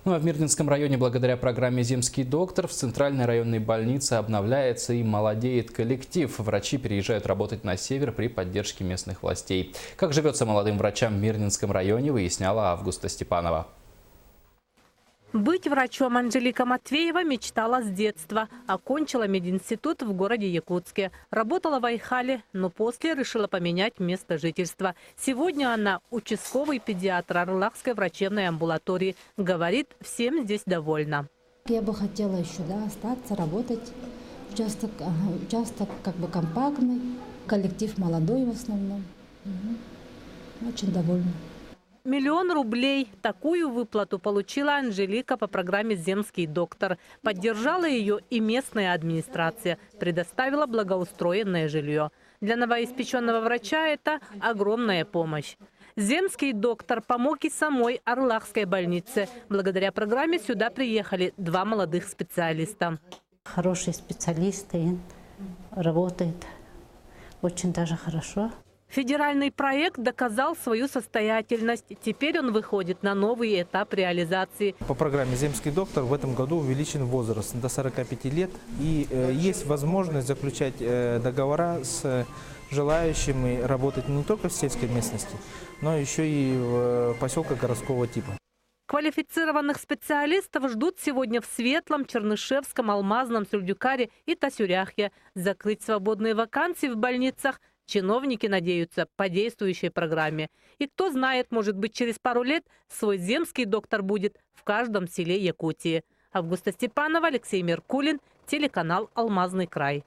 Ну а в Мирнинском районе благодаря программе «Земский доктор» в центральной районной больнице обновляется и молодеет коллектив. Врачи переезжают работать на север при поддержке местных властей. Как живется молодым врачам в Мирнинском районе, выясняла Августа Степанова. Быть врачом Анжелика Матвеева мечтала с детства. Окончила мединститут в городе Якутске. Работала в Айхале, но после решила поменять место жительства. Сегодня она участковый педиатр Арлахской врачебной амбулатории. Говорит, всем здесь довольна. Я бы хотела еще остаться, работать. Участок как бы компактный, коллектив молодой в основном. Очень довольна. 1 000 000 рублей. Такую выплату получила Анжелика по программе «Земский доктор». Поддержала ее и местная администрация. Предоставила благоустроенное жилье. Для новоиспеченного врача это огромная помощь. «Земский доктор» помог и самой Арлахской больнице. Благодаря программе сюда приехали 2 молодых специалиста. Хорошие специалисты, работают очень даже хорошо. Федеральный проект доказал свою состоятельность. Теперь он выходит на новый этап реализации. По программе «Земский доктор» в этом году увеличен возраст до 45 лет. И есть возможность заключать договора с желающими работать не только в сельской местности, но еще и в поселках городского типа. Квалифицированных специалистов ждут сегодня в Светлом, Чернышевском, Алмазном, Сюрдюкаре и Тасюряхе. Закрыть свободные вакансии в больницах чиновники надеются по действующей программе. И кто знает, может быть, через пару лет свой земский доктор будет в каждом селе Якутии. Августа Степанова, Алексей Меркулин, телеканал «Алмазный край».